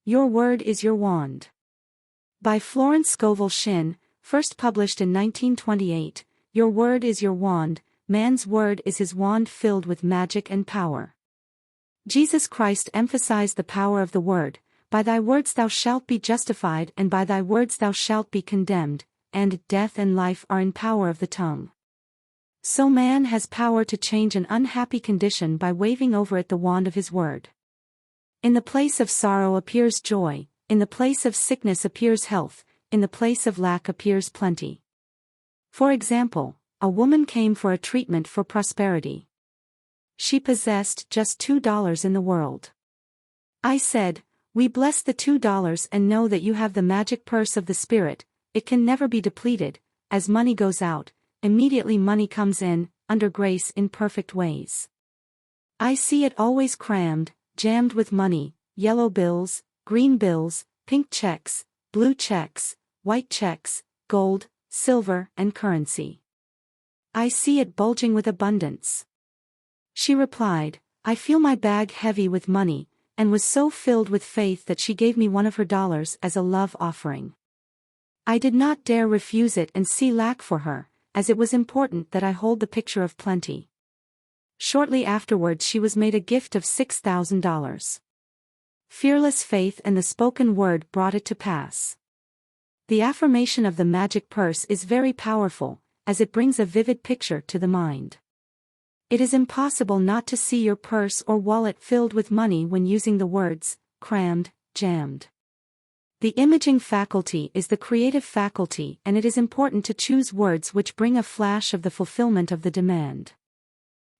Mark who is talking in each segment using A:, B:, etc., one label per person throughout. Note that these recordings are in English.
A: Your Word is Your Wand. By Florence Scovel Shinn, first published in 1928, Your Word is Your Wand, man's word is his wand filled with magic and power. Jesus Christ emphasized the power of the word. By thy words thou shalt be justified, and by thy words thou shalt be condemned, and death and life are in power of the tongue. So man has power to change an unhappy condition by waving over it the wand of his word. In the place of sorrow appears joy, in the place of sickness appears health, in the place of lack appears plenty. For example, a woman came for a treatment for prosperity. She possessed just $2 in the world. I said, "We bless the $2 and know that you have the magic purse of the Spirit. It can never be depleted. As money goes out, immediately money comes in, under grace in perfect ways. I see it always crammed, jammed with money, yellow bills, green bills, pink checks, blue checks, white checks, gold, silver, and currency. I see it bulging with abundance." She replied, "I feel my bag heavy with money," and was so filled with faith that she gave me one of her dollars as a love offering. I did not dare refuse it and see lack for her, as it was important that I hold the picture of plenty. Shortly afterwards she was made a gift of $6,000. Fearless faith and the spoken word brought it to pass. The affirmation of the magic purse is very powerful, as it brings a vivid picture to the mind. It is impossible not to see your purse or wallet filled with money when using the words, crammed, jammed. The imaging faculty is the creative faculty, and it is important to choose words which bring a flash of the fulfillment of the demand.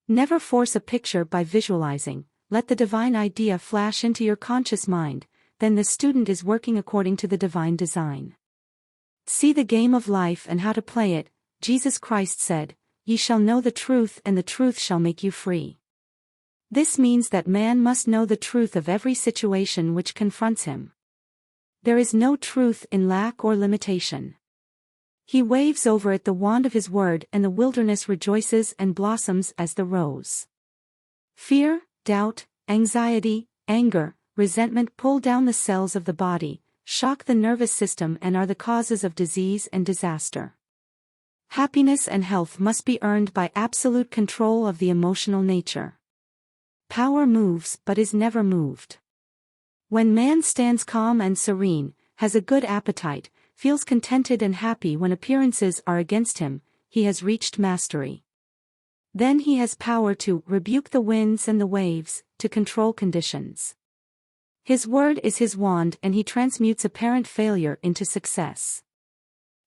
A: Never force a picture by visualizing, let the divine idea flash into your conscious mind, then the student is working according to the divine design. See the game of life and how to play it. Jesus Christ said, "Ye shall know the truth and the truth shall make you free." This means that man must know the truth of every situation which confronts him. There is no truth in lack or limitation. He waves over it the wand of his word, and the wilderness rejoices and blossoms as the rose. Fear, doubt, anxiety, anger, resentment pull down the cells of the body, shock the nervous system, and are the causes of disease and disaster. Happiness and health must be earned by absolute control of the emotional nature. Power moves but is never moved. When man stands calm and serene, has a good appetite, feels contented and happy when appearances are against him, he has reached mastery. Then he has power to rebuke the winds and the waves, to control conditions. His word is his wand, and he transmutes apparent failure into success.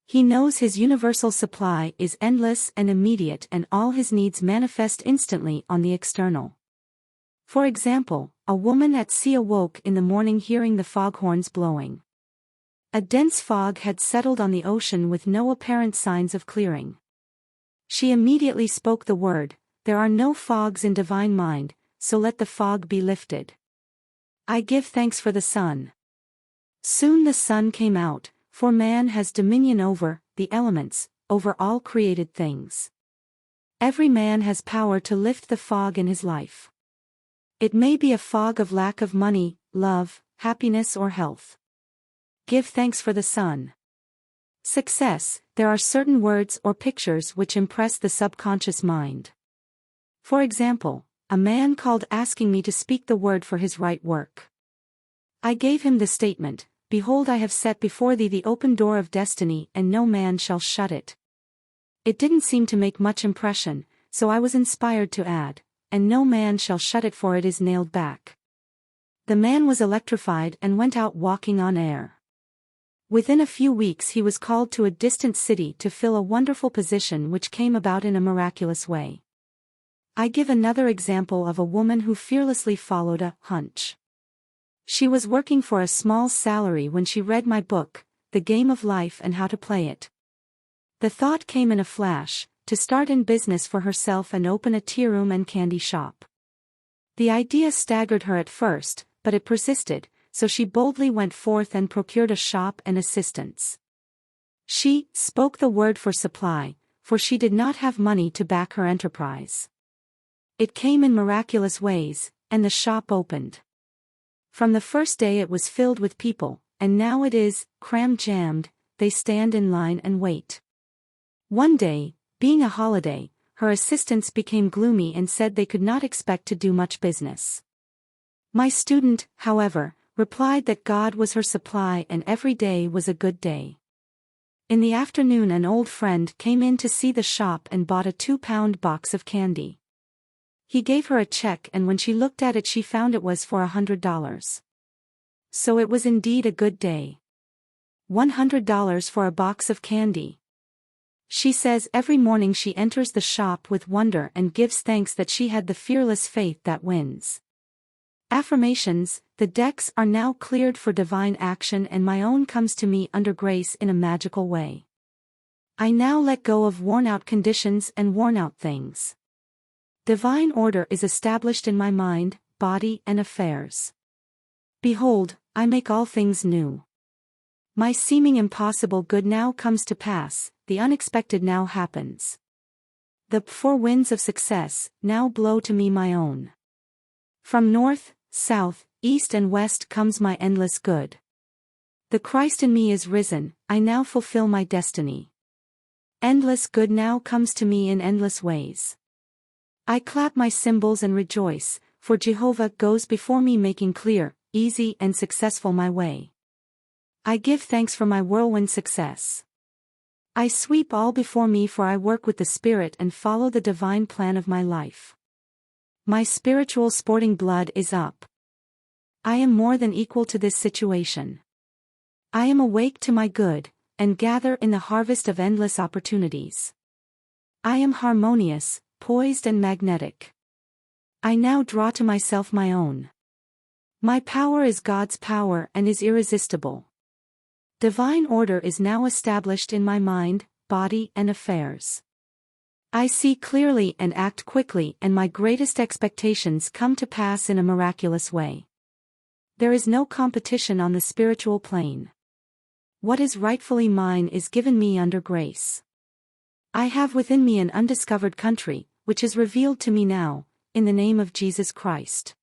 A: He knows his universal supply is endless and immediate, and all his needs manifest instantly on the external. For example, a woman at sea awoke in the morning hearing the foghorns blowing. A dense fog had settled on the ocean with no apparent signs of clearing. She immediately spoke the word, "There are no fogs in divine mind, so let the fog be lifted. I give thanks for the sun." Soon the sun came out, for man has dominion over the elements, over all created things. Every man has power to lift the fog in his life. It may be a fog of lack of money, love, happiness, or health. Give thanks for the sun. Success. There are certain words or pictures which impress the subconscious mind. For example, a man called asking me to speak the word for his right work. I gave him the statement, "Behold, I have set before thee the open door of destiny, and no man shall shut it." It didn't seem to make much impression, so I was inspired to add, "And no man shall shut it, for it is nailed back." The man was electrified and went out walking on air. Within a few weeks he was called to a distant city to fill a wonderful position which came about in a miraculous way. I give another example of a woman who fearlessly followed a hunch. She was working for a small salary when she read my book, The Game of Life and How to Play It. The thought came in a flash, to start in business for herself and open a tea room and candy shop. The idea staggered her at first, but it persisted, so she boldly went forth and procured a shop and assistants. She spoke the word for supply, for she did not have money to back her enterprise. It came in miraculous ways, and the shop opened. From the first day it was filled with people, and now it is cram-jammed. They stand in line and wait. One day, being a holiday, her assistants became gloomy and said they could not expect to do much business. My student, however, replied that God was her supply and every day was a good day. In the afternoon an old friend came in to see the shop and bought a 2-pound box of candy. He gave her a check and when she looked at it she found it was for $100. So it was indeed a good day. $100 for a box of candy. She says every morning she enters the shop with wonder and gives thanks that she had the fearless faith that wins. Affirmations: the decks are now cleared for divine action and my own comes to me under grace in a magical way. I now let go of worn-out conditions and worn-out things. Divine order is established in my mind, body and affairs. Behold, I make all things new. My seeming impossible good now comes to pass, the unexpected now happens. The four winds of success now blow to me my own. From north, south, east and west comes my endless good. The Christ in me is risen, I now fulfill my destiny. Endless good now comes to me in endless ways. I clap my cymbals and rejoice, for Jehovah goes before me making clear, easy and successful my way. I give thanks for my whirlwind success. I sweep all before me for I work with the Spirit and follow the divine plan of my life. My spiritual sporting blood is up. I am more than equal to this situation. I am awake to my good, and gather in the harvest of endless opportunities. I am harmonious, poised and magnetic. I now draw to myself my own. My power is God's power and is irresistible. Divine order is now established in my mind, body and affairs. I see clearly and act quickly and my greatest expectations come to pass in a miraculous way. There is no competition on the spiritual plane. What is rightfully mine is given me under grace. I have within me an undiscovered country, which is revealed to me now, in the name of Jesus Christ.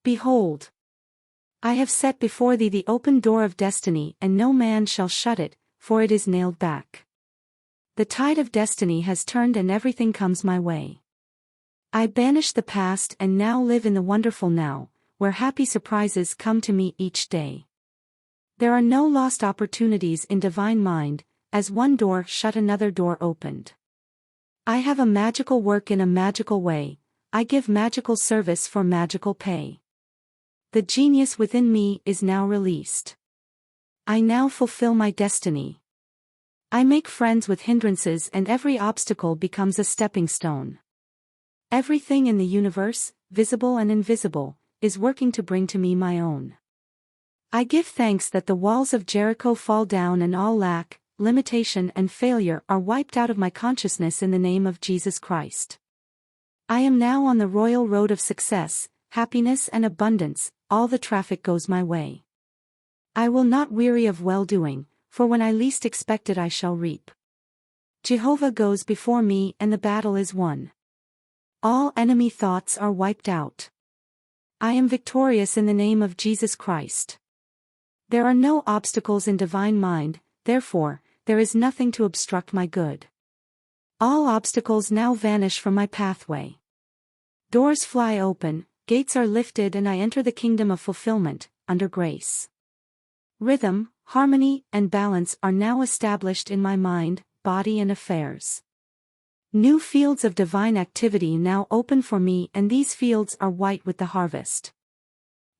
A: Behold, I have set before thee the open door of destiny and no man shall shut it, for it is nailed back. The tide of destiny has turned and everything comes my way. I banish the past and now live in the wonderful now, where happy surprises come to me each day. There are no lost opportunities in divine mind, as one door shut another door opened. I have a magical work in a magical way, I give magical service for magical pay. The genius within me is now released. I now fulfill my destiny. I make friends with hindrances and every obstacle becomes a stepping stone. Everything in the universe, visible and invisible, is working to bring to me my own. I give thanks that the walls of Jericho fall down and all lack, limitation and failure are wiped out of my consciousness in the name of Jesus Christ. I am now on the royal road of success, happiness and abundance, all the traffic goes my way. I will not weary of well-doing, for when I least expect it I shall reap. Jehovah goes before me and the battle is won. All enemy thoughts are wiped out. I am victorious in the name of Jesus Christ. There are no obstacles in divine mind, therefore, there is nothing to obstruct my good. All obstacles now vanish from my pathway. Doors fly open, gates are lifted and I enter the kingdom of fulfillment, under grace. Rhythm, harmony, and balance are now established in my mind, body and affairs. New fields of divine activity now open for me and these fields are white with the harvest.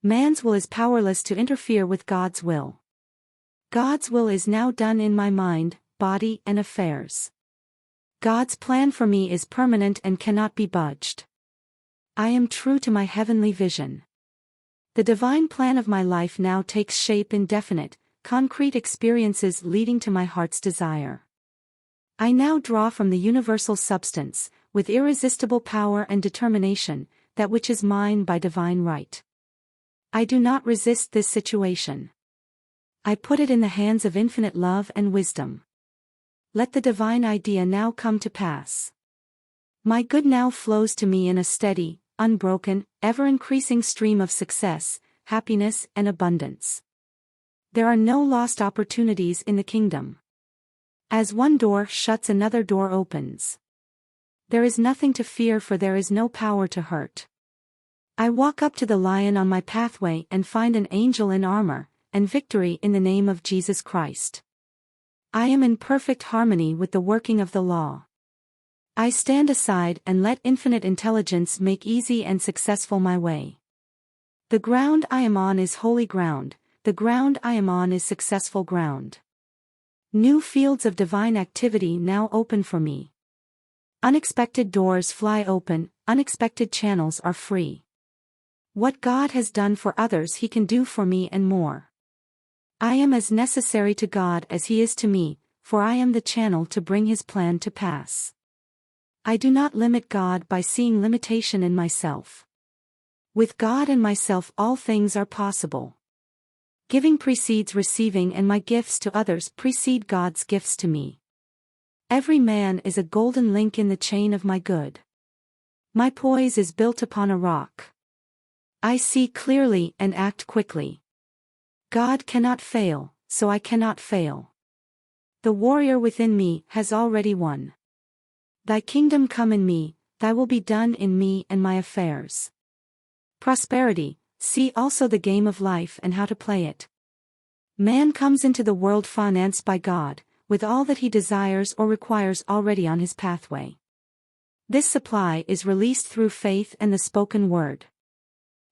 A: Man's will is powerless to interfere with God's will. God's will is now done in my mind, body and affairs. God's plan for me is permanent and cannot be budged. I am true to my heavenly vision. The divine plan of my life now takes shape in definite, concrete experiences leading to my heart's desire. I now draw from the universal substance, with irresistible power and determination, that which is mine by divine right. I do not resist this situation. I put it in the hands of infinite love and wisdom. Let the divine idea now come to pass. My good now flows to me in a steady, unbroken, ever-increasing stream of success, happiness, and abundance. There are no lost opportunities in the kingdom. As one door shuts, another door opens. There is nothing to fear, for there is no power to hurt. I walk up to the lion on my pathway and find an angel in armor, and victory in the name of Jesus Christ. I am in perfect harmony with the working of the law. I stand aside and let infinite intelligence make easy and successful my way. The ground I am on is holy ground, the ground I am on is successful ground. New fields of divine activity now open for me. Unexpected doors fly open, unexpected channels are free. What God has done for others He can do for me and more. I am as necessary to God as He is to me, for I am the channel to bring His plan to pass. I do not limit God by seeing limitation in myself. With God and myself all things are possible. Giving precedes receiving, and my gifts to others precede God's gifts to me. Every man is a golden link in the chain of my good. My poise is built upon a rock. I see clearly and act quickly. God cannot fail, so I cannot fail. The warrior within me has already won. Thy kingdom come in me, thy will be done in me and my affairs. Prosperity, see also the game of life and how to play it. Man comes into the world financed by God, with all that he desires or requires already on his pathway. This supply is released through faith and the spoken word.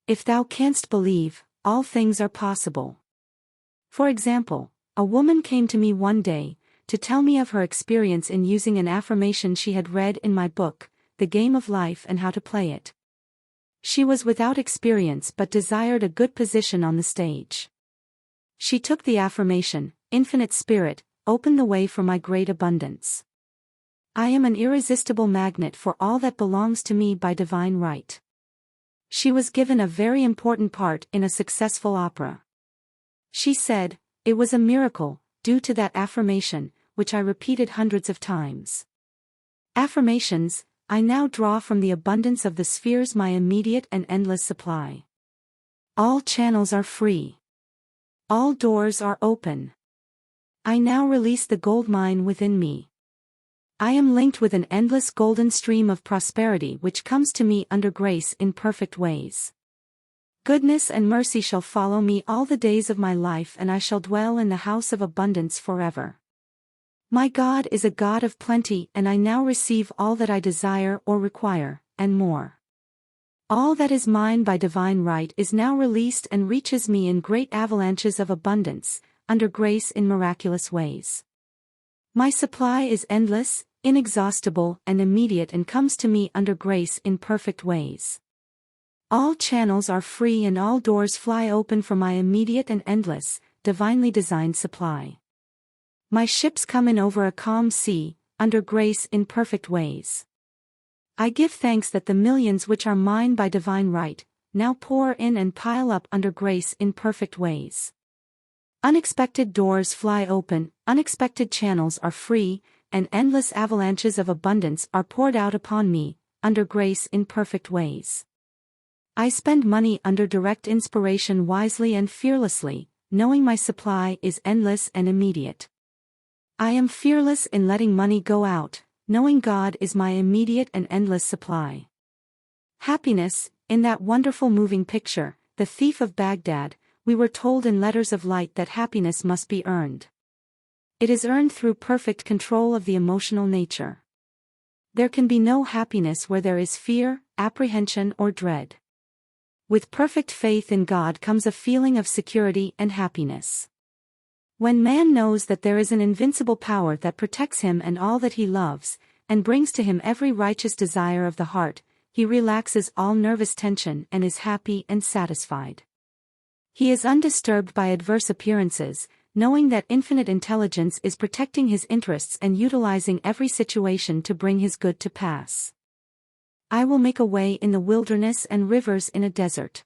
A: If thou canst believe, all things are possible. For example, a woman came to me one day, to tell me of her experience in using an affirmation she had read in my book, The Game of Life and How to Play It. She was without experience but desired a good position on the stage. She took the affirmation, Infinite Spirit, open the way for my great abundance. I am an irresistible magnet for all that belongs to me by divine right. She was given a very important part in a successful opera. She said, it was a miracle, due to that affirmation, which I repeated hundreds of times. Affirmations, I now draw from the abundance of the spheres my immediate and endless supply. All channels are free. All doors are open. I now release the gold mine within me. I am linked with an endless golden stream of prosperity which comes to me under grace in perfect ways. Goodness and mercy shall follow me all the days of my life, and I shall dwell in the house of abundance forever. My God is a God of plenty, and I now receive all that I desire or require, and more. All that is mine by divine right is now released and reaches me in great avalanches of abundance, under grace in miraculous ways. My supply is endless, inexhaustible, and immediate, and comes to me under grace in perfect ways. All channels are free and all doors fly open for my immediate and endless, divinely designed supply. My ships come in over a calm sea, under grace in perfect ways. I give thanks that the millions which are mine by divine right, now pour in and pile up under grace in perfect ways. Unexpected doors fly open, unexpected channels are free, and endless avalanches of abundance are poured out upon me, under grace in perfect ways. I spend money under direct inspiration wisely and fearlessly, knowing my supply is endless and immediate. I am fearless in letting money go out, knowing God is my immediate and endless supply. Happiness, in that wonderful moving picture, The Thief of Baghdad, we were told in letters of light that happiness must be earned. It is earned through perfect control of the emotional nature. There can be no happiness where there is fear, apprehension, or dread. With perfect faith in God comes a feeling of security and happiness. When man knows that there is an invincible power that protects him and all that he loves, and brings to him every righteous desire of the heart, he relaxes all nervous tension and is happy and satisfied. He is undisturbed by adverse appearances, knowing that infinite intelligence is protecting his interests and utilizing every situation to bring his good to pass. I will make a way in the wilderness and rivers in a desert.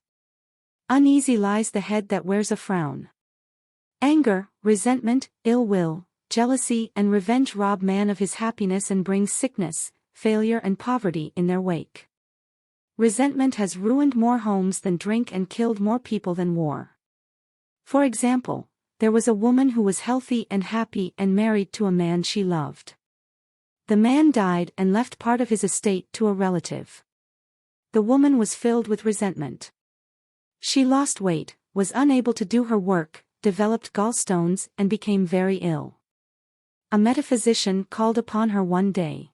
A: Uneasy lies the head that wears a frown. Anger, resentment, ill will, jealousy, and revenge rob man of his happiness and bring sickness, failure, and poverty in their wake. Resentment has ruined more homes than drink and killed more people than war. For example, there was a woman who was healthy and happy and married to a man she loved. The man died and left part of his estate to a relative. The woman was filled with resentment. She lost weight, was unable to do her work, developed gallstones, and became very ill. A metaphysician called upon her one day.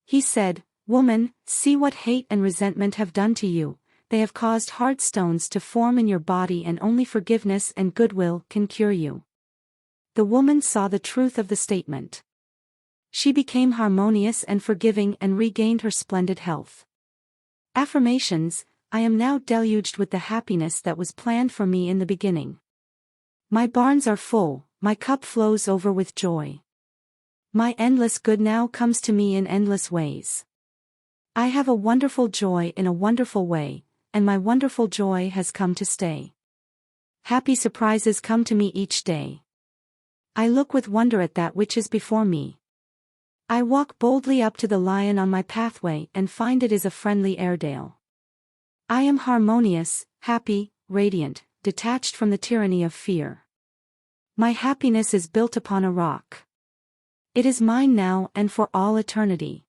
A: He said, "Woman, see what hate and resentment have done to you. They have caused hard stones to form in your body, and only forgiveness and goodwill can cure you." The woman saw the truth of the statement. She became harmonious and forgiving and regained her splendid health. Affirmations: I am now deluged with the happiness that was planned for me in the beginning. My barns are full, my cup flows over with joy. My endless good now comes to me in endless ways. I have a wonderful joy in a wonderful way, and my wonderful joy has come to stay. Happy surprises come to me each day. I look with wonder at that which is before me. I walk boldly up to the lion on my pathway and find it is a friendly Airedale. I am harmonious, happy, radiant, detached from the tyranny of fear. My happiness is built upon a rock. It is mine now and for all eternity.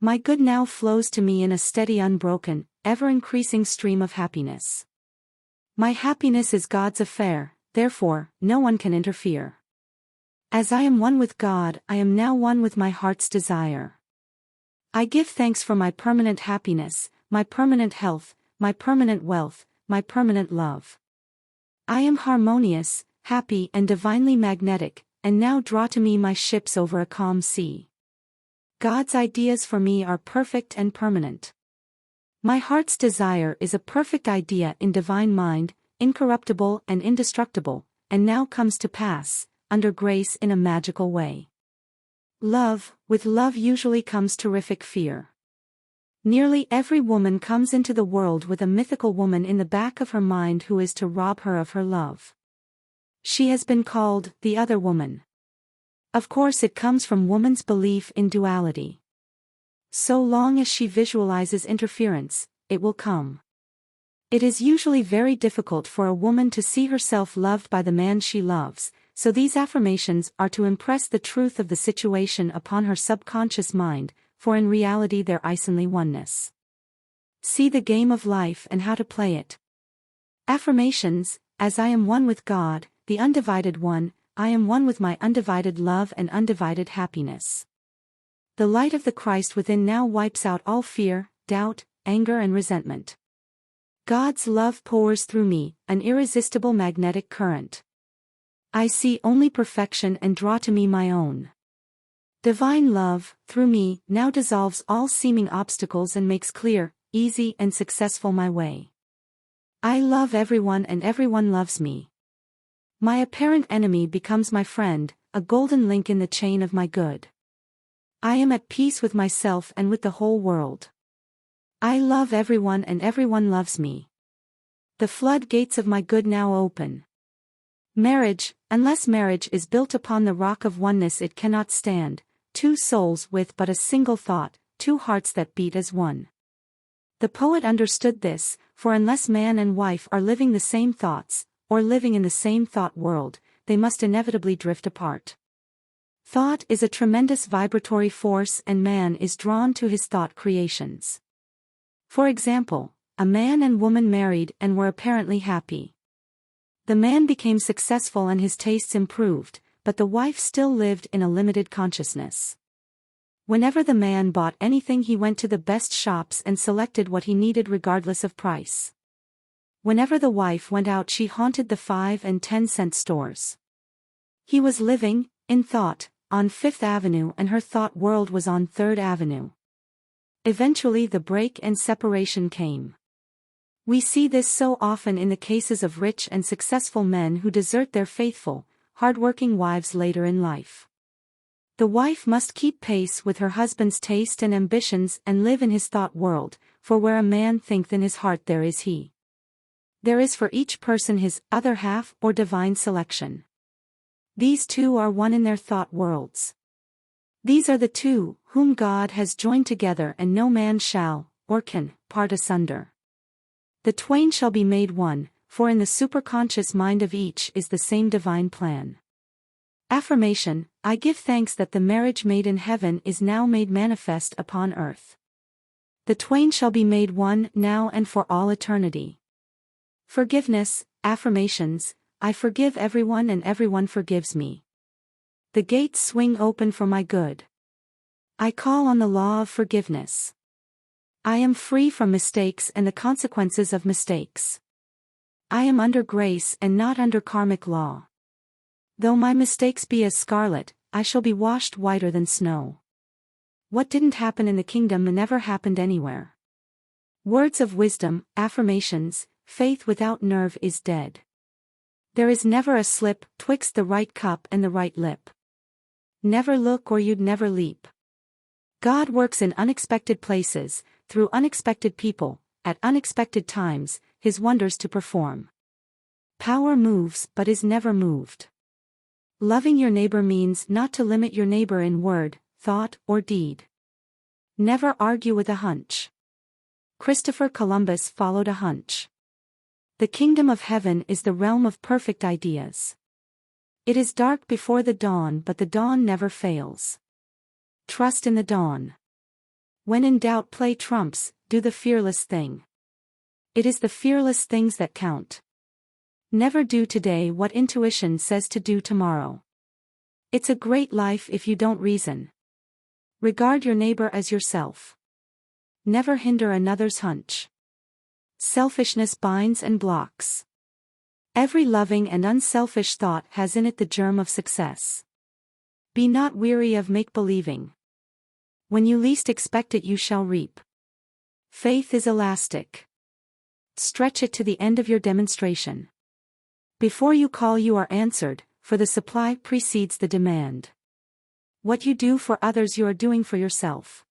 A: My good now flows to me in a steady, unbroken, ever-increasing stream of happiness. My happiness is God's affair, therefore, no one can interfere. As I am one with God, I am now one with my heart's desire. I give thanks for my permanent happiness, my permanent health, my permanent wealth, my permanent love. I am harmonious, happy and divinely magnetic, and now draw to me my ships over a calm sea. God's ideas for me are perfect and permanent. My heart's desire is a perfect idea in divine mind, incorruptible and indestructible, and now comes to pass, under grace in a magical way. Love, with love usually comes terrific fear. Nearly every woman comes into the world with a mythical woman in the back of her mind who is to rob her of her love. She has been called the other woman. Of course, it comes from woman's belief in duality. So long as she visualizes interference, it will come. It is usually very difficult for a woman to see herself loved by the man she loves, so these affirmations are to impress the truth of the situation upon her subconscious mind, for in reality there is only oneness. See the game of life and how to play it. Affirmations: as I am one with God, the undivided one, I am one with my undivided love and undivided happiness. The light of the Christ within now wipes out all fear, doubt, anger and resentment. God's love pours through me, an irresistible magnetic current. I see only perfection and draw to me my own. Divine love, through me, now dissolves all seeming obstacles and makes clear, easy and successful my way. I love everyone and everyone loves me. My apparent enemy becomes my friend, a golden link in the chain of my good. I am at peace with myself and with the whole world. I love everyone and everyone loves me. The floodgates of my good now open. Marriage, unless marriage is built upon the rock of oneness, it cannot stand. Two souls with but a single thought, two hearts that beat as one. The poet understood this, for unless man and wife are living the same thoughts, or living in the same thought world, they must inevitably drift apart. Thought is a tremendous vibratory force and man is drawn to his thought creations. For example, a man and woman married and were apparently happy. The man became successful and his tastes improved, but the wife still lived in a limited consciousness. Whenever the man bought anything, he went to the best shops and selected what he needed regardless of price. Whenever the wife went out, she haunted the 5 and 10-cent stores. He was living, in thought, on 5th Avenue and her thought world was on 3rd Avenue. Eventually the break and separation came. We see this so often in the cases of rich and successful men who desert their faithful, hard-working wives later in life. The wife must keep pace with her husband's taste and ambitions and live in his thought world, for where a man thinketh in his heart there is he. There is for each person his other half or divine selection. These two are one in their thought worlds. These are the two whom God has joined together, and no man shall, or can, part asunder. The twain shall be made one, for in the superconscious mind of each is the same divine plan. Affirmation: I give thanks that the marriage made in heaven is now made manifest upon earth. The twain shall be made one now and for all eternity. Forgiveness. Affirmations: I forgive everyone and everyone forgives me. The gates swing open for my good. I call on the law of forgiveness. I am free from mistakes and the consequences of mistakes. I am under grace and not under karmic law. Though my mistakes be as scarlet, I shall be washed whiter than snow. What didn't happen in the kingdom never happened anywhere. Words of wisdom. Affirmations: faith without nerve is dead. There is never a slip twixt the right cup and the right lip. Never look or you'd never leap. God works in unexpected places, through unexpected people, at unexpected times, his wonders to perform. Power moves but is never moved. Loving your neighbor means not to limit your neighbor in word, thought, or deed. Never argue with a hunch. Christopher Columbus followed a hunch. The kingdom of heaven is the realm of perfect ideas. It is dark before the dawn, but the dawn never fails. Trust in the dawn. When in doubt, play trumps, do the fearless thing. It is the fearless things that count. Never do today what intuition says to do tomorrow. It's a great life if you don't reason. Regard your neighbor as yourself. Never hinder another's hunch. Selfishness binds and blocks. Every loving and unselfish thought has in it the germ of success. Be not weary of make-believing. When you least expect it you shall reap. Faith is elastic. Stretch it to the end of your demonstration. Before you call you are answered, for the supply precedes the demand. What you do for others you are doing for yourself.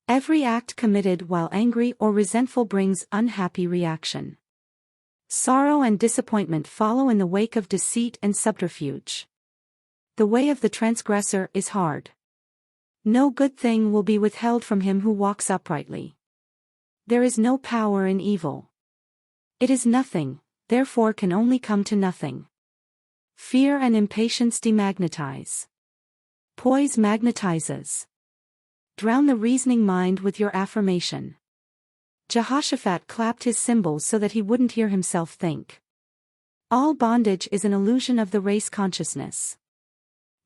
A: Every act committed while angry or resentful brings unhappy reaction. Sorrow and disappointment follow in the wake of deceit and subterfuge. The way of the transgressor is hard. No good thing will be withheld from him who walks uprightly. There is no power in evil. It is nothing, therefore can only come to nothing. Fear and impatience demagnetize. Poise magnetizes. Drown the reasoning mind with your affirmation. Jehoshaphat clapped his cymbals so that he wouldn't hear himself think. All bondage is an illusion of the race consciousness.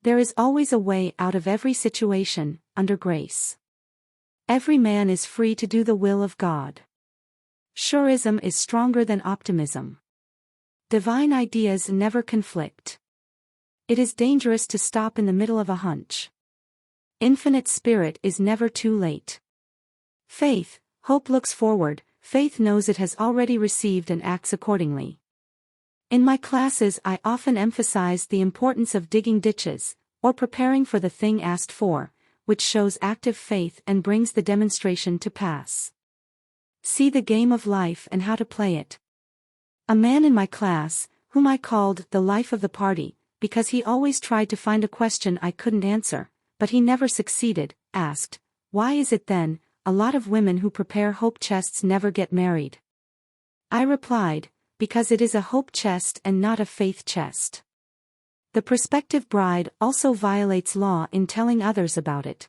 A: There is always a way out of every situation, under grace. Every man is free to do the will of God. Surism is stronger than optimism. Divine ideas never conflict. It is dangerous to stop in the middle of a hunch. Infinite spirit is never too late. Faith, hope looks forward, faith knows it has already received and acts accordingly. In my classes I often emphasize the importance of digging ditches, or preparing for the thing asked for, which shows active faith and brings the demonstration to pass. See the game of life and how to play it. A man in my class, whom I called the life of the party, because he always tried to find a question I couldn't answer, but he never succeeded, asked, "Why is it then, a lot of women who prepare hope chests never get married?" I replied, because it is a hope chest and not a faith chest. The prospective bride also violates law in telling others about it.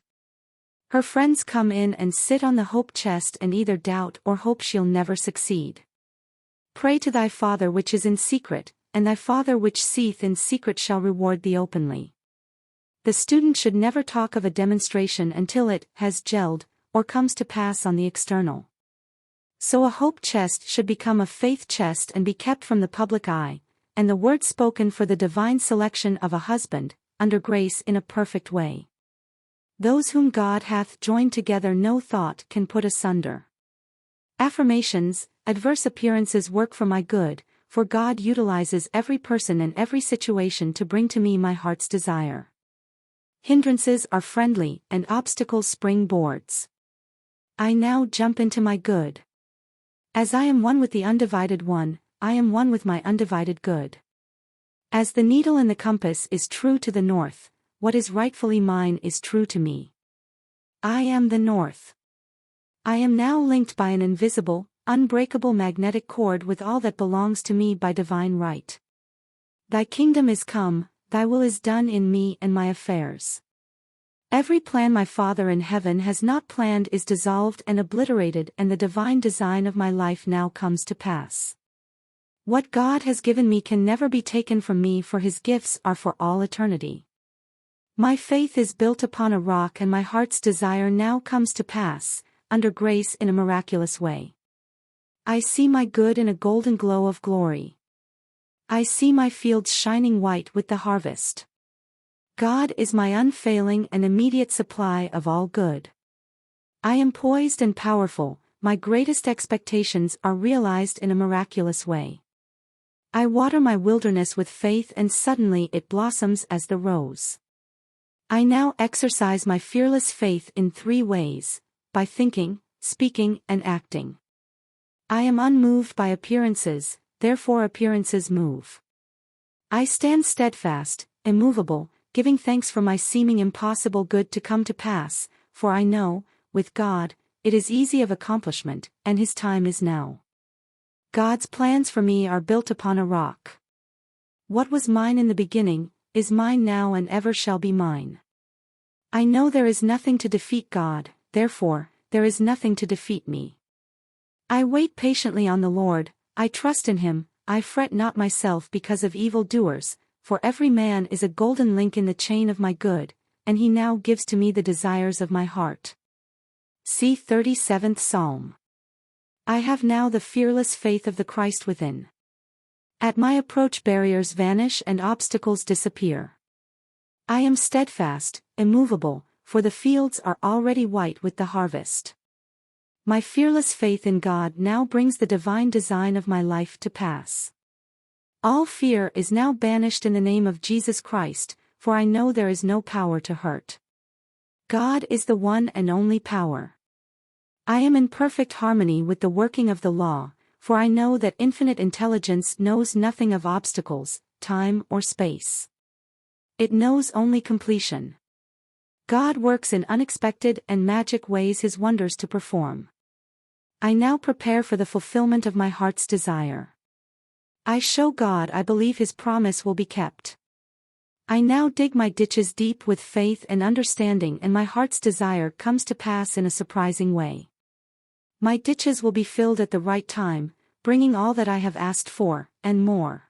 A: Her friends come in and sit on the hope chest and either doubt or hope she'll never succeed. Pray to thy Father which is in secret, and thy Father which seeth in secret shall reward thee openly. The student should never talk of a demonstration until it has gelled, or comes to pass on the external. So a hope chest should become a faith chest and be kept from the public eye, and the word spoken for the divine selection of a husband, under grace in a perfect way. Those whom God hath joined together no thought can put asunder. Affirmations: adverse appearances work for my good, for God utilizes every person and every situation to bring to me my heart's desire. Hindrances are friendly and obstacles spring boards. I now jump into my good. As I am one with the undivided one, I am one with my undivided good. As the needle in the compass is true to the north, what is rightfully mine is true to me. I am the north. I am now linked by an invisible, unbreakable magnetic cord with all that belongs to me by divine right. Thy kingdom is come, thy will is done in me and my affairs. Every plan my Father in heaven has not planned is dissolved and obliterated, and the divine design of my life now comes to pass. What God has given me can never be taken from me, for his gifts are for all eternity. My faith is built upon a rock, and my heart's desire now comes to pass, under grace in a miraculous way. I see my good in a golden glow of glory. I see my fields shining white with the harvest. God is my unfailing and immediate supply of all good. I am poised and powerful, my greatest expectations are realized in a miraculous way. I water my wilderness with faith, and suddenly it blossoms as the rose. I now exercise my fearless faith in 3 ways: by thinking, speaking, and acting. I am unmoved by appearances, therefore appearances move. I stand steadfast, immovable, giving thanks for my seeming impossible good to come to pass, for I know, with God, it is easy of accomplishment, and his time is now. God's plans for me are built upon a rock. What was mine in the beginning, is mine now and ever shall be mine. I know there is nothing to defeat God, therefore, there is nothing to defeat me. I wait patiently on the Lord, I trust in him, I fret not myself because of evil doers, for every man is a golden link in the chain of my good, and he now gives to me the desires of my heart. See 37th Psalm. I have now the fearless faith of the Christ within. At my approach barriers vanish and obstacles disappear. I am steadfast, immovable, for the fields are already white with the harvest. My fearless faith in God now brings the divine design of my life to pass. All fear is now banished in the name of Jesus Christ, for I know there is no power to hurt. God is the one and only power. I am in perfect harmony with the working of the law, for I know that infinite intelligence knows nothing of obstacles, time or space. It knows only completion. God works in unexpected and magic ways his wonders to perform. I now prepare for the fulfillment of my heart's desire. I show God I believe his promise will be kept. I now dig my ditches deep with faith and understanding, and my heart's desire comes to pass in a surprising way. My ditches will be filled at the right time, bringing all that I have asked for, and more.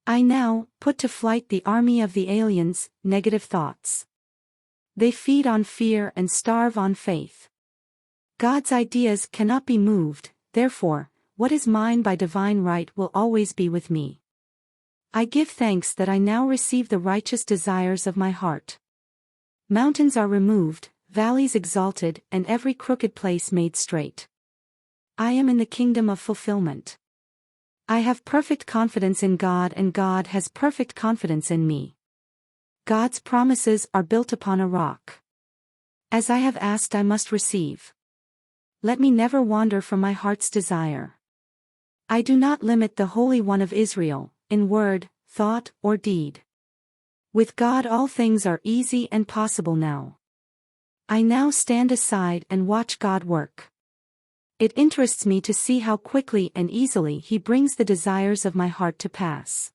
A: I now put to flight the army of the aliens, negative thoughts. They feed on fear and starve on faith. God's ideas cannot be moved, therefore, what is mine by divine right will always be with me. I give thanks that I now receive the righteous desires of my heart. Mountains are removed, valleys exalted, and every crooked place made straight. I am in the kingdom of fulfillment. I have perfect confidence in God, and God has perfect confidence in me. God's promises are built upon a rock. As I have asked, I must receive. Let me never wander from my heart's desire. I do not limit the Holy One of Israel, in word, thought, or deed. With God all things are easy and possible now. I now stand aside and watch God work. It interests me to see how quickly and easily he brings the desires of my heart to pass.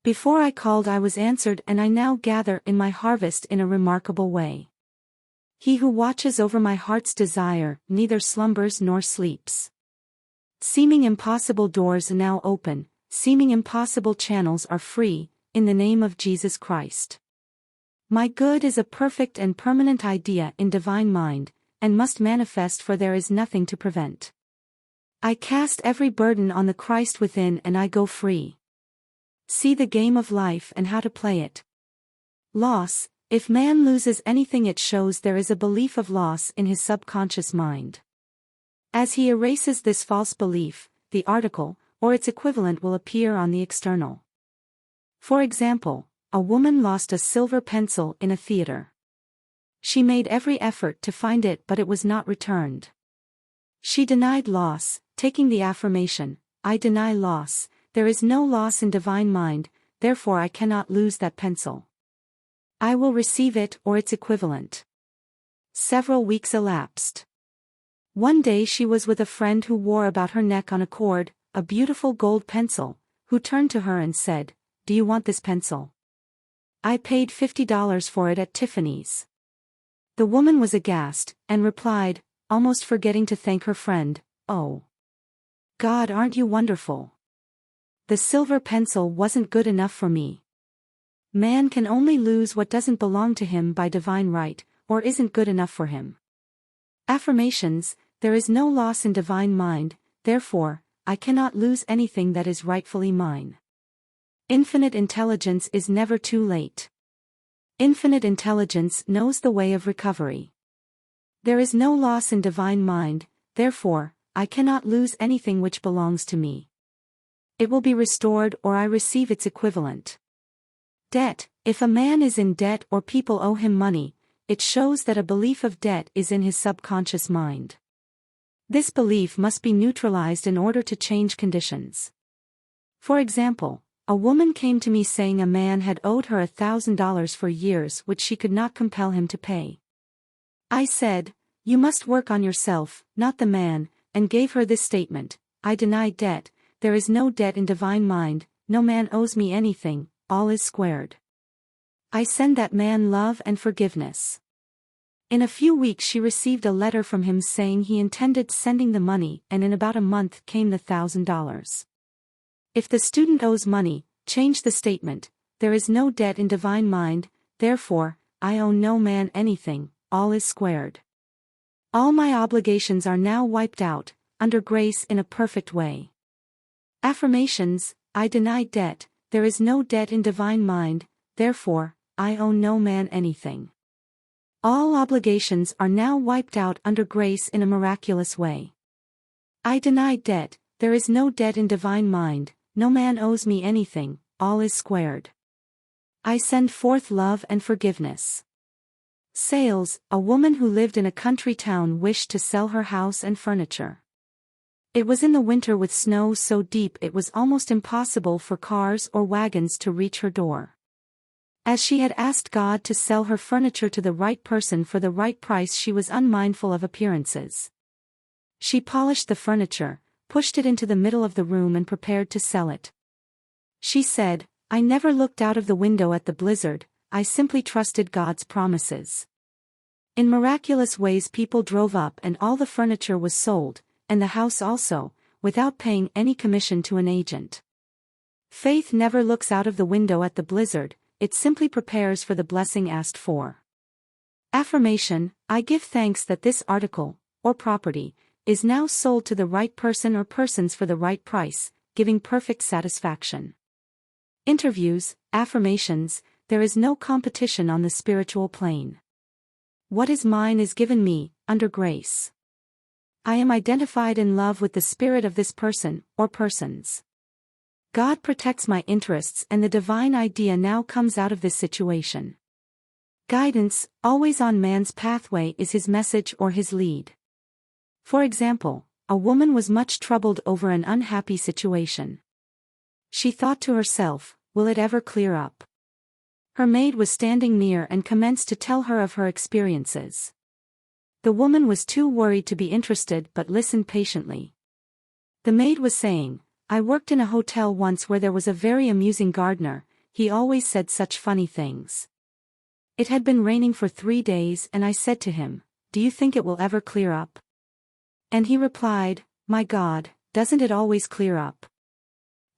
A: Before I called I was answered, and I now gather in my harvest in a remarkable way. He who watches over my heart's desire neither slumbers nor sleeps. Seeming impossible doors now open, seeming impossible channels are free, in the name of Jesus Christ. My good is a perfect and permanent idea in divine mind, and must manifest, for there is nothing to prevent. I cast every burden on the Christ within, and I go free. See the game of life and how to play it. Loss: if man loses anything, it shows there is a belief of loss in his subconscious mind. As he erases this false belief, the article, or its equivalent, will appear on the external. For example, a woman lost a silver pencil in a theater. She made every effort to find it, but it was not returned. She denied loss, taking the affirmation, "I deny loss, there is no loss in divine mind, therefore I cannot lose that pencil. I will receive it or its equivalent." Several weeks elapsed. One day she was with a friend who wore about her neck on a cord a beautiful gold pencil, who turned to her and said, "Do you want this pencil? I paid $50 for it at Tiffany's." The woman was aghast, and replied, almost forgetting to thank her friend, "Oh, God, aren't you wonderful? The silver pencil wasn't good enough for me." Man can only lose what doesn't belong to him by divine right, or isn't good enough for him. Affirmations: there is no loss in divine mind, therefore, I cannot lose anything that is rightfully mine. Infinite intelligence is never too late. Infinite intelligence knows the way of recovery. There is no loss in divine mind, therefore, I cannot lose anything which belongs to me. It will be restored or I receive its equivalent. Debt: if a man is in debt or people owe him money, it shows that a belief of debt is in his subconscious mind. This belief must be neutralized in order to change conditions. For example, a woman came to me saying a man had owed her $1,000 for years which she could not compel him to pay. I said, "You must work on yourself, not the man," and gave her this statement: "I deny debt, there is no debt in divine mind, no man owes me anything, all is squared. I send that man love and forgiveness." In a few weeks she received a letter from him saying he intended sending the money, and in about a month came the $1,000. If the student owes money, change the statement: there is no debt in divine mind, therefore, I owe no man anything, all is squared. All my obligations are now wiped out, under grace in a perfect way. Affirmations: I deny debt, there is no debt in divine mind, therefore, I owe no man anything. All obligations are now wiped out under grace in a miraculous way. I deny debt, there is no debt in divine mind, no man owes me anything, all is squared. I send forth love and forgiveness. Sales: a woman who lived in a country town wished to sell her house and furniture. It was in the winter with snow so deep it was almost impossible for cars or wagons to reach her door. As she had asked God to sell her furniture to the right person for the right price, she was unmindful of appearances. She polished the furniture, pushed it into the middle of the room and prepared to sell it. She said, "I never looked out of the window at the blizzard, I simply trusted God's promises." In miraculous ways people drove up and all the furniture was sold, and the house also, without paying any commission to an agent. Faith never looks out of the window at the blizzard, it simply prepares for the blessing asked for. Affirmation: I give thanks that this article, or property, is now sold to the right person or persons for the right price, giving perfect satisfaction. Interviews: affirmations: there is no competition on the spiritual plane. What is mine is given me, under grace. I am identified in love with the spirit of this person, or persons. God protects my interests and the divine idea now comes out of this situation. Guidance: always on man's pathway is his message or his lead. For example, a woman was much troubled over an unhappy situation. She thought to herself, will it ever clear up? Her maid was standing near and commenced to tell her of her experiences. The woman was too worried to be interested but listened patiently. The maid was saying, I worked in a hotel once where there was a very amusing gardener, he always said such funny things. It had been raining for 3 days and I said to him, do you think it will ever clear up? And he replied, my God, doesn't it always clear up?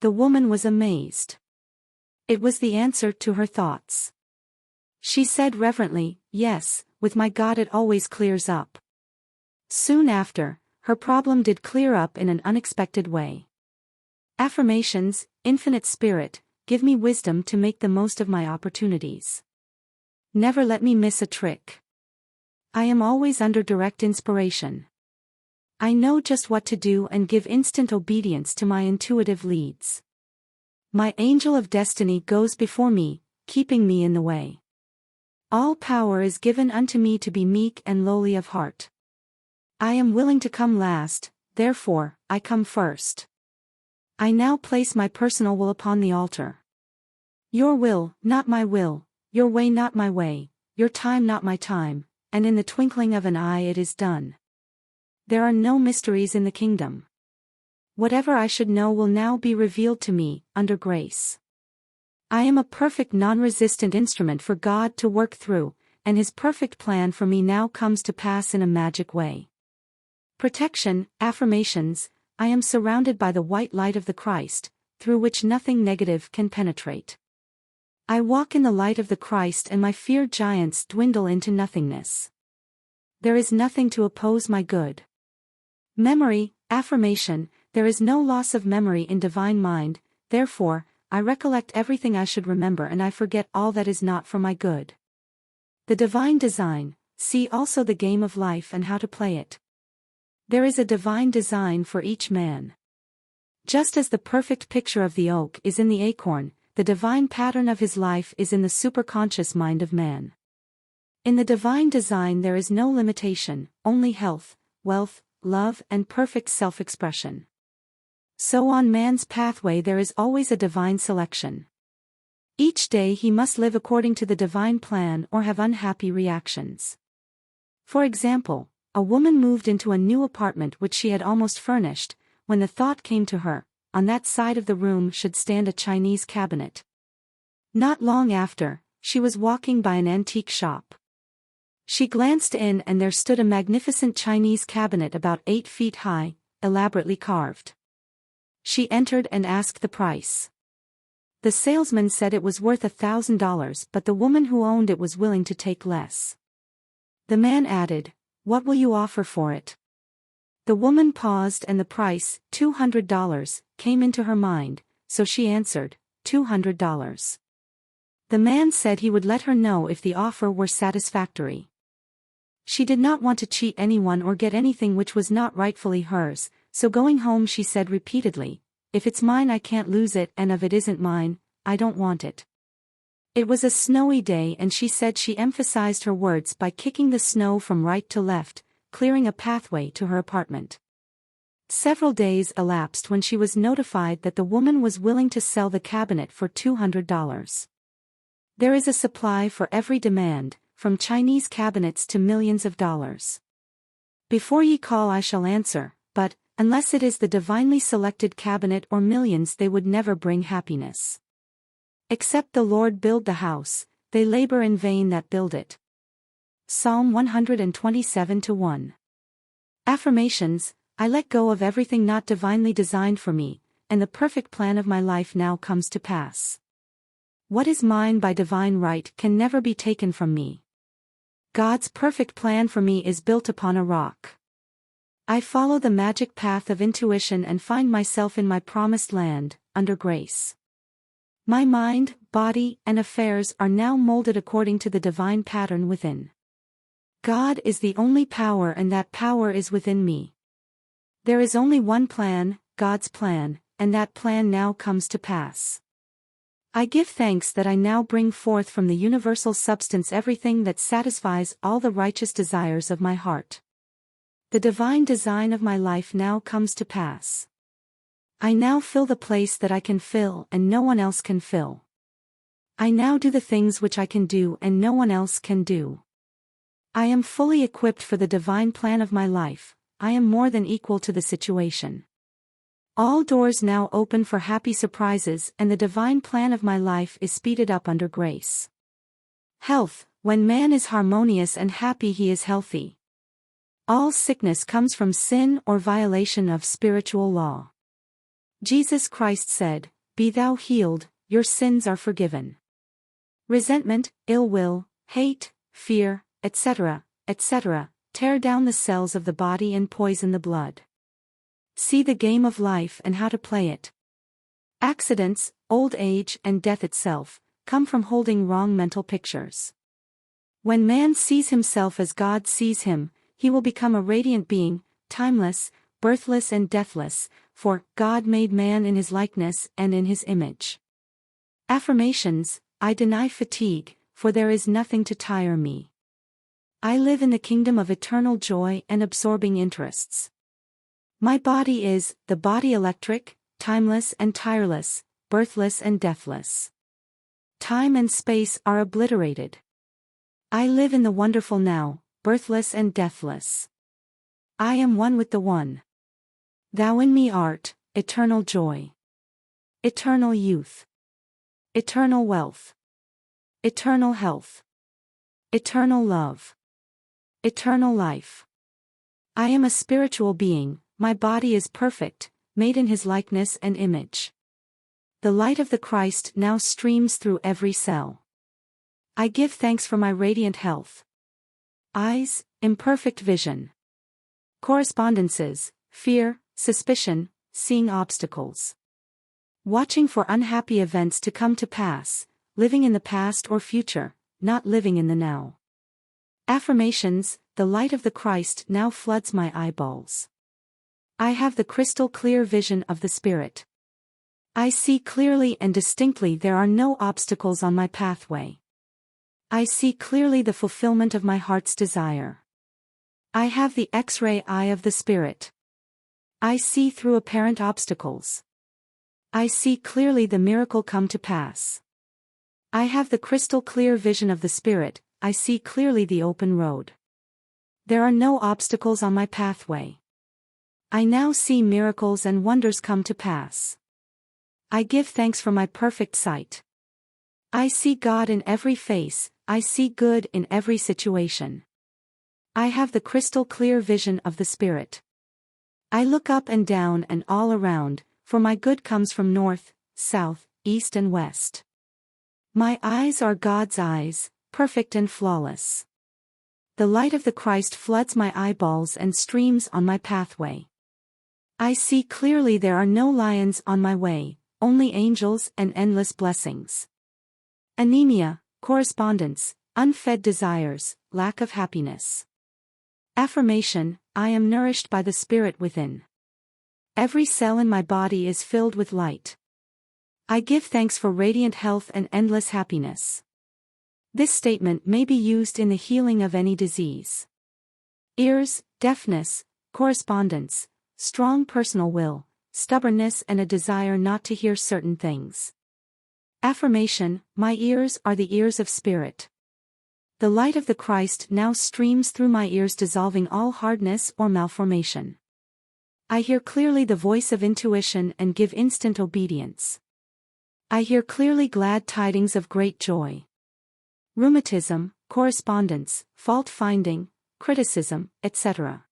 A: The woman was amazed. It was the answer to her thoughts. She said reverently, yes, with my God it always clears up. Soon after, her problem did clear up in an unexpected way. Affirmations: Infinite Spirit, give me wisdom to make the most of my opportunities. Never let me miss a trick. I am always under direct inspiration. I know just what to do and give instant obedience to my intuitive leads. My angel of destiny goes before me, keeping me in the way. All power is given unto me to be meek and lowly of heart. I am willing to come last, therefore, I come first. I now place my personal will upon the altar. Your will, not my will, your way, not my way, your time, not my time, and in the twinkling of an eye it is done. There are no mysteries in the kingdom. Whatever I should know will now be revealed to me, under grace. I am a perfect non-resistant instrument for God to work through, and His perfect plan for me now comes to pass in a magic way. Protection, affirmations, I am surrounded by the white light of the Christ, through which nothing negative can penetrate. I walk in the light of the Christ and my feared giants dwindle into nothingness. There is nothing to oppose my good. Memory, affirmation, there is no loss of memory in divine mind, therefore, I recollect everything I should remember and I forget all that is not for my good. The divine design, see also the game of life and how to play it. There is a divine design for each man. Just as the perfect picture of the oak is in the acorn, the divine pattern of his life is in the superconscious mind of man. In the divine design there is no limitation, only health, wealth, love and perfect self-expression. So on man's pathway there is always a divine selection. Each day he must live according to the divine plan or have unhappy reactions. For example, a woman moved into a new apartment which she had almost furnished, when the thought came to her, on that side of the room should stand a Chinese cabinet. Not long after, she was walking by an antique shop. She glanced in and there stood a magnificent Chinese cabinet about 8 feet high, elaborately carved. She entered and asked the price. The salesman said it was worth $1,000, but the woman who owned it was willing to take less. The man added, "What will you offer for it?" The woman paused and the price, $200, came into her mind, so she answered, $200. The man said he would let her know if the offer were satisfactory. She did not want to cheat anyone or get anything which was not rightfully hers, so going home she said repeatedly, "If it's mine I can't lose it, and if it isn't mine, I don't want it." It was a snowy day and she said she emphasized her words by kicking the snow from right to left, clearing a pathway to her apartment. Several days elapsed when she was notified that the woman was willing to sell the cabinet for $200. There is a supply for every demand, from Chinese cabinets to millions of dollars. Before ye call I shall answer, but, unless it is the divinely selected cabinet or millions they would never bring happiness. Except the Lord build the house, they labor in vain that build it. Psalm 127:1. Affirmations, I let go of everything not divinely designed for me, and the perfect plan of my life now comes to pass. What is mine by divine right can never be taken from me. God's perfect plan for me is built upon a rock. I follow the magic path of intuition and find myself in my promised land, under grace. My mind, body, and affairs are now molded according to the divine pattern within. God is the only power and that power is within me. There is only one plan, God's plan, and that plan now comes to pass. I give thanks that I now bring forth from the universal substance everything that satisfies all the righteous desires of my heart. The divine design of my life now comes to pass. I now fill the place that I can fill and no one else can fill. I now do the things which I can do and no one else can do. I am fully equipped for the divine plan of my life. I am more than equal to the situation. All doors now open for happy surprises and the divine plan of my life is speeded up under grace. Health, when man is harmonious and happy he is healthy. All sickness comes from sin or violation of spiritual law. Jesus Christ said, "Be thou healed, your sins are forgiven." Resentment, ill will, hate, fear, etc., etc., tear down the cells of the body and poison the blood. See the game of life and how to play it. Accidents, old age and death itself, come from holding wrong mental pictures. When man sees himself as God sees him, he will become a radiant being, timeless, birthless and deathless, for God made man in his likeness and in his image. Affirmations, I deny fatigue, for there is nothing to tire me. I live in the kingdom of eternal joy and absorbing interests. My body is, the body electric, timeless and tireless, birthless and deathless. Time and space are obliterated. I live in the wonderful now, birthless and deathless. I am one with the One. Thou in me art, eternal joy, eternal youth, eternal wealth, eternal health, eternal love, eternal life. I am a spiritual being, my body is perfect, made in His likeness and image. The light of the Christ now streams through every cell. I give thanks for my radiant health. Eyes, imperfect vision. Correspondences, fear, suspicion, seeing obstacles. Watching for unhappy events to come to pass, living in the past or future, not living in the now. Affirmations, the light of the Christ now floods my eyeballs. I have the crystal clear vision of the Spirit. I see clearly and distinctly there are no obstacles on my pathway. I see clearly the fulfillment of my heart's desire. I have the X-ray eye of the Spirit. I see through apparent obstacles. I see clearly the miracle come to pass. I have the crystal clear vision of the Spirit, I see clearly the open road. There are no obstacles on my pathway. I now see miracles and wonders come to pass. I give thanks for my perfect sight. I see God in every face, I see good in every situation. I have the crystal clear vision of the Spirit. I look up and down and all around, for my good comes from north, south, east and west. My eyes are God's eyes, perfect and flawless. The light of the Christ floods my eyeballs and streams on my pathway. I see clearly there are no lions on my way, only angels and endless blessings. Anemia, correspondence, unfed desires, lack of happiness. Affirmation, I am nourished by the Spirit within. Every cell in my body is filled with light. I give thanks for radiant health and endless happiness. This statement may be used in the healing of any disease. Ears, deafness, correspondence, strong personal will, stubbornness and a desire not to hear certain things. Affirmation, my ears are the ears of Spirit. The light of the Christ now streams through my ears dissolving all hardness or malformation. I hear clearly the voice of intuition and give instant obedience. I hear clearly glad tidings of great joy. Rheumatism, correspondence, fault-finding, criticism, etc.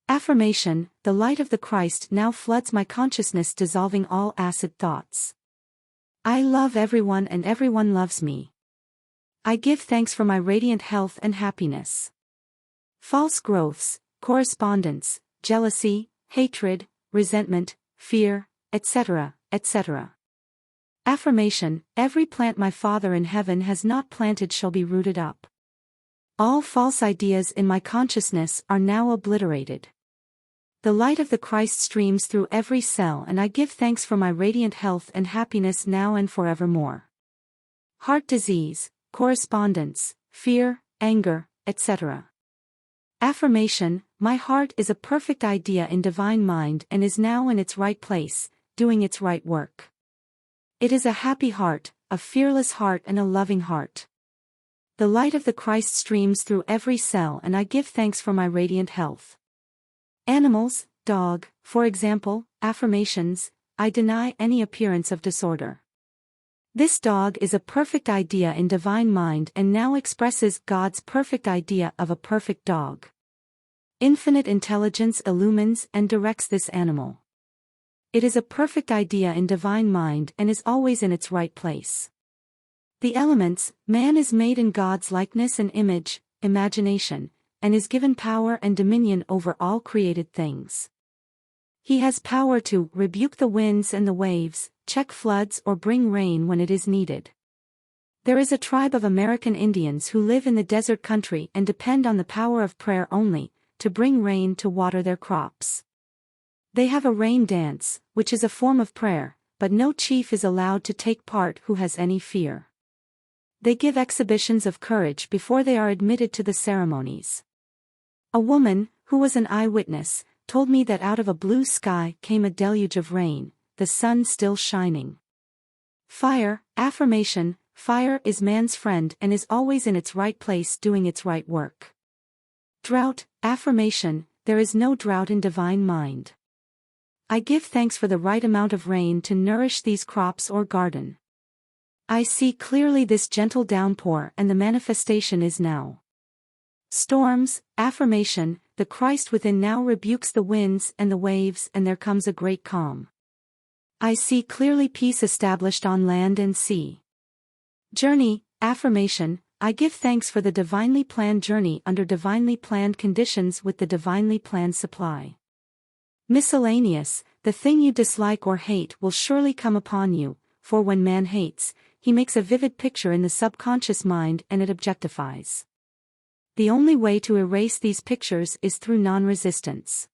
A: Affirmation, the light of the Christ now floods my consciousness dissolving all acid thoughts. I love everyone and everyone loves me. I give thanks for my radiant health and happiness. False growths, correspondence, jealousy, hatred, resentment, fear, etc., etc. Affirmation, every plant my Father in heaven has not planted shall be rooted up. All false ideas in my consciousness are now obliterated. The light of the Christ streams through every cell and I give thanks for my radiant health and happiness now and forevermore. Heart disease, correspondence, fear, anger, etc. Affirmation, my heart is a perfect idea in divine mind and is now in its right place, doing its right work. It is a happy heart, a fearless heart and a loving heart. The light of the Christ streams through every cell and I give thanks for my radiant health. Animals, dog, for example, affirmations, I deny any appearance of disorder. This dog is a perfect idea in divine mind and now expresses God's perfect idea of a perfect dog. Infinite intelligence illumines and directs this animal. It is a perfect idea in divine mind and is always in its right place. The elements, man is made in God's likeness and image, imagination, and is given power and dominion over all created things. He has power to rebuke the winds and the waves, check floods or bring rain when it is needed. There is a tribe of American Indians who live in the desert country and depend on the power of prayer only, to bring rain to water their crops. They have a rain dance, which is a form of prayer, but no chief is allowed to take part who has any fear. They give exhibitions of courage before they are admitted to the ceremonies. A woman, who was an eyewitness, told me that out of a blue sky came a deluge of rain, the sun still shining. Fire, affirmation, fire is man's friend and is always in its right place doing its right work. Drought, affirmation, there is no drought in divine mind. I give thanks for the right amount of rain to nourish these crops or garden. I see clearly this gentle downpour and the manifestation is now. Storms, affirmation, the Christ within now rebukes the winds and the waves and there comes a great calm. I see clearly peace established on land and sea. Journey, affirmation, I give thanks for the divinely planned journey under divinely planned conditions with the divinely planned supply. Miscellaneous, the thing you dislike or hate will surely come upon you, for when man hates, he makes a vivid picture in the subconscious mind and it objectifies. The only way to erase these pictures is through non-resistance.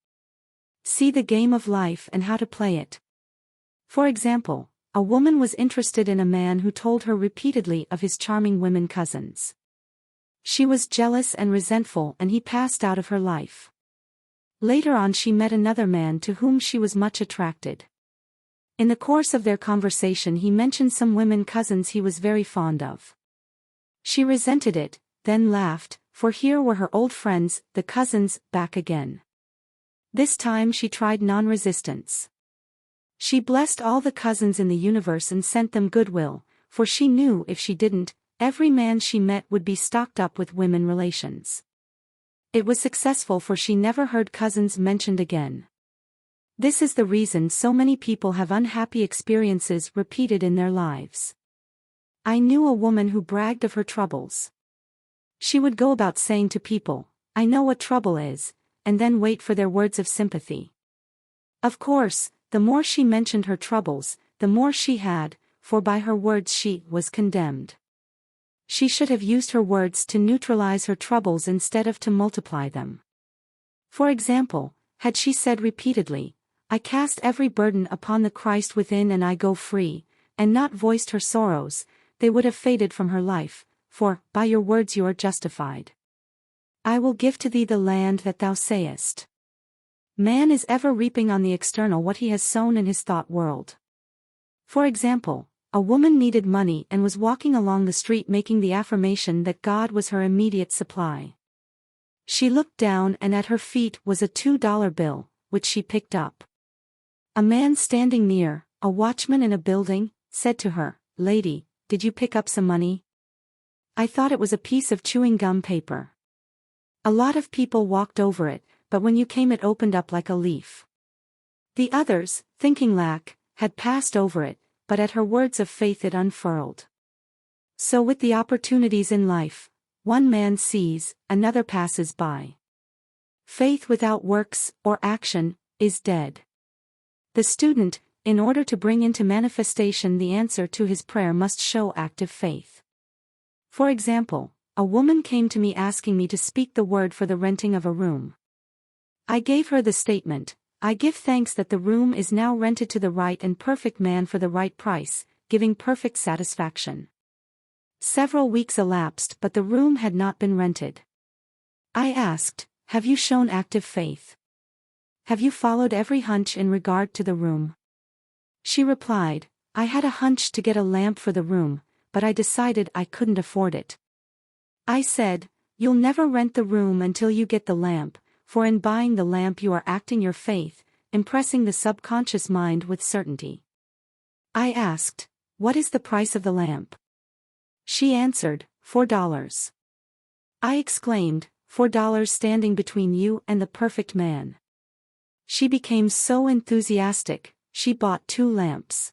A: See the game of life and how to play it. For example, a woman was interested in a man who told her repeatedly of his charming women cousins. She was jealous and resentful and he passed out of her life. Later on she met another man to whom she was much attracted. In the course of their conversation he mentioned some women cousins he was very fond of. She resented it, then laughed, for here were her old friends, the cousins, back again. This time she tried non-resistance. She blessed all the cousins in the universe and sent them goodwill, for she knew if she didn't, every man she met would be stocked up with women relations. It was successful for she never heard cousins mentioned again. This is the reason so many people have unhappy experiences repeated in their lives. I knew a woman who bragged of her troubles. She would go about saying to people, "I know what trouble is," and then wait for their words of sympathy. Of course, the more she mentioned her troubles, the more she had, for by her words she was condemned. She should have used her words to neutralize her troubles instead of to multiply them. For example, had she said repeatedly, "I cast every burden upon the Christ within and I go free," and not voiced her sorrows, they would have faded from her life, for, by your words you are justified. I will give to thee the land that thou sayest. Man is ever reaping on the external what he has sown in his thought world. For example, a woman needed money and was walking along the street making the affirmation that God was her immediate supply. She looked down and at her feet was a $2 bill, which she picked up. A man standing near, a watchman in a building, said to her, "Lady, did you pick up some money?" I thought it was a piece of chewing gum paper. A lot of people walked over it, but when you came it opened up like a leaf. The others, thinking lack, had passed over it, but at her words of faith it unfurled. So with the opportunities in life, one man sees, another passes by. Faith without works, or action, is dead. The student, in order to bring into manifestation the answer to his prayer must show active faith. For example, a woman came to me asking me to speak the word for the renting of a room. I gave her the statement, "I give thanks that the room is now rented to the right and perfect man for the right price, giving perfect satisfaction." Several weeks elapsed but the room had not been rented. I asked, "Have you shown active faith? Have you followed every hunch in regard to the room?" She replied, "I had a hunch to get a lamp for the room, but I decided I couldn't afford it." I said, "You'll never rent the room until you get the lamp, for in buying the lamp you are acting your faith, impressing the subconscious mind with certainty." I asked, "What is the price of the lamp?" She answered, $4. I exclaimed, $4 standing between you and the perfect man. She became so enthusiastic, she bought 2 lamps.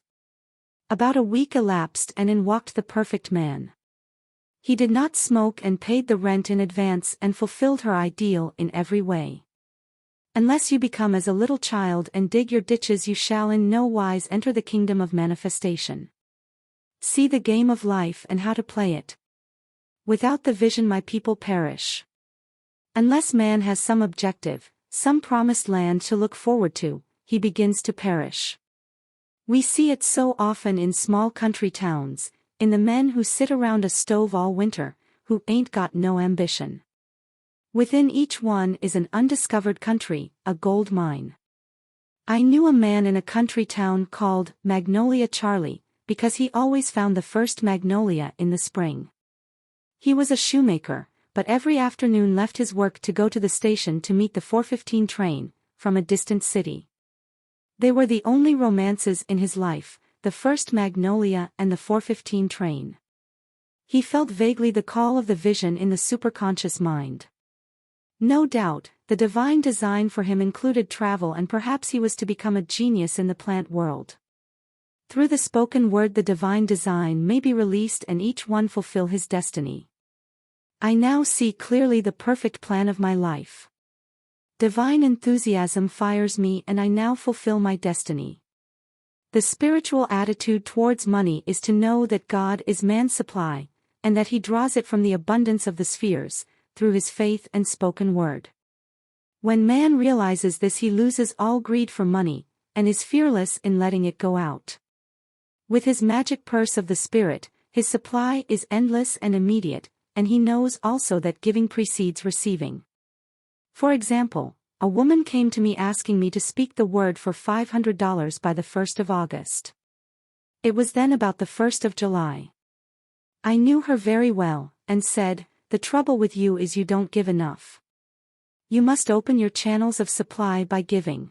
A: About a week elapsed and in walked the perfect man. He did not smoke and paid the rent in advance and fulfilled her ideal in every way. Unless you become as a little child and dig your ditches you shall in no wise enter the kingdom of manifestation. See the game of life and how to play it. Without the vision my people perish. Unless man has some objective, some promised land to look forward to, he begins to perish. We see it so often in small country towns, in the men who sit around a stove all winter, who ain't got no ambition. Within each one is an undiscovered country, a gold mine. I knew a man in a country town called Magnolia Charlie, because he always found the first magnolia in the spring. He was a shoemaker, but every afternoon left his work to go to the station to meet the 4:15 train, from a distant city. They were the only romances in his life, the first magnolia and the 4:15 train. He felt vaguely the call of the vision in the superconscious mind. No doubt, the divine design for him included travel, and perhaps he was to become a genius in the plant world. Through the spoken word the divine design may be released and each one fulfill his destiny. I now see clearly the perfect plan of my life. Divine enthusiasm fires me and I now fulfill my destiny. The spiritual attitude towards money is to know that God is man's supply, and that he draws it from the abundance of the spheres, through his faith and spoken word. When man realizes this, he loses all greed for money, and is fearless in letting it go out. With his magic purse of the spirit, his supply is endless and immediate, and he knows also that giving precedes receiving. For example, a woman came to me asking me to speak the word for $500 by the 1st of August. It was then about the 1st of July. I knew her very well, and said, "The trouble with you is you don't give enough. You must open your channels of supply by giving."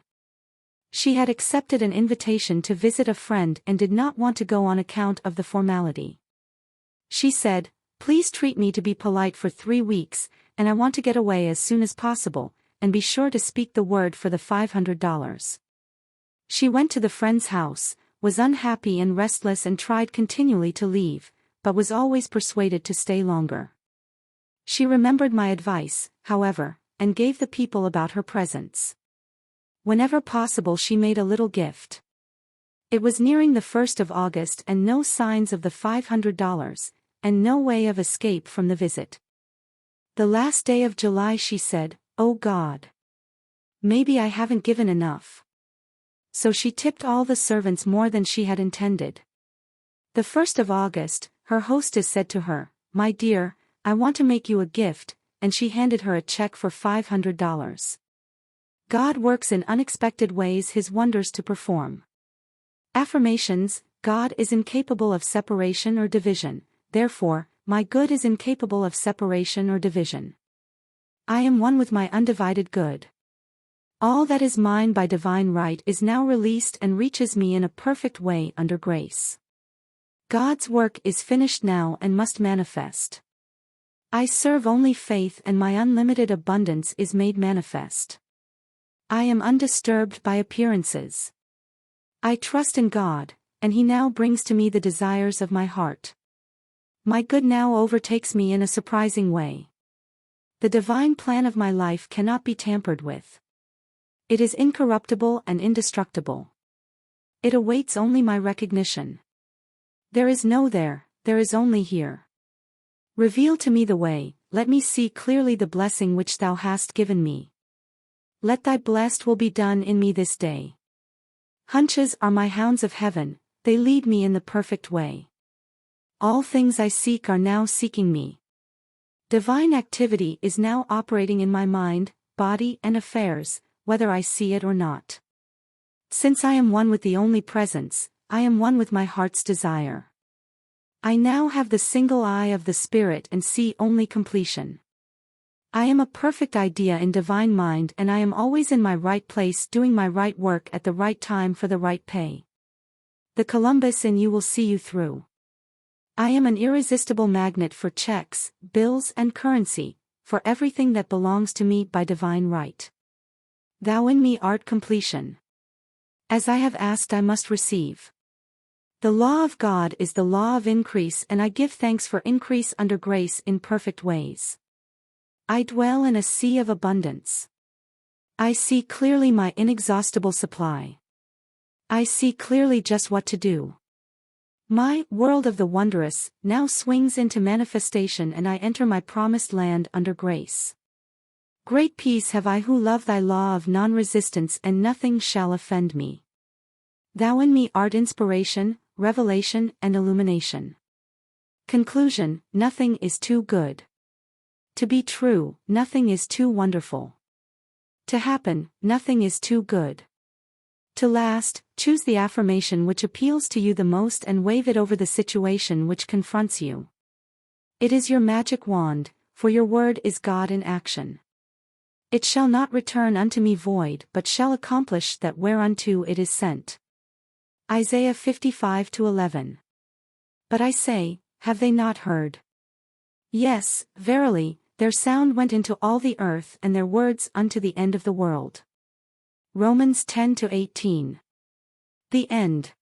A: She had accepted an invitation to visit a friend and did not want to go on account of the formality. She said, "Please treat me to be polite for 3 weeks, and I want to get away as soon as possible, and be sure to speak the word for the $500. She went to the friend's house, was unhappy and restless and tried continually to leave, but was always persuaded to stay longer. She remembered my advice, however, and gave the people about her presents. Whenever possible she made a little gift. It was nearing the 1st of August and no signs of the $500, and no way of escape from the visit. The last day of July she said, "Oh God. Maybe I haven't given enough." So she tipped all the servants more than she had intended. The 1st of August, her hostess said to her, "My dear, I want to make you a gift," and she handed her a check for $500. God works in unexpected ways his wonders to perform. Affirmations: God is incapable of separation or division, therefore, my good is incapable of separation or division. I am one with my undivided good. All that is mine by divine right is now released and reaches me in a perfect way under grace. God's work is finished now and must manifest. I serve only faith and my unlimited abundance is made manifest. I am undisturbed by appearances. I trust in God, and he now brings to me the desires of my heart. My good now overtakes me in a surprising way. The divine plan of my life cannot be tampered with. It is incorruptible and indestructible. It awaits only my recognition. There is no there is only here. Reveal to me the way, let me see clearly the blessing which thou hast given me. Let thy blessed will be done in me this day. Hunches are my hounds of heaven, they lead me in the perfect way. All things I seek are now seeking me. Divine activity is now operating in my mind, body and affairs, whether I see it or not. Since I am one with the only presence, I am one with my heart's desire. I now have the single eye of the Spirit and see only completion. I am a perfect idea in divine mind and I am always in my right place doing my right work at the right time for the right pay. The Columbus in you will see you through. I am an irresistible magnet for checks, bills and currency, for everything that belongs to me by divine right. Thou in me art completion. As I have asked I must receive. The law of God is the law of increase and I give thanks for increase under grace in perfect ways. I dwell in a sea of abundance. I see clearly my inexhaustible supply. I see clearly just what to do. My world of the wondrous now swings into manifestation and I enter my promised land under grace. Great peace have I who love thy law of non-resistance and nothing shall offend me. Thou in me art inspiration, revelation and illumination. Conclusion: nothing is too good. To be true, nothing is too wonderful. To happen, nothing is too good. To last, choose the affirmation which appeals to you the most and wave it over the situation which confronts you. It is your magic wand, for your word is God in action. It shall not return unto me void, but shall accomplish that whereunto it is sent. Isaiah 55:11. But I say, have they not heard? Yes, verily, their sound went into all the earth and their words unto the end of the world. Romans 10:18. The end.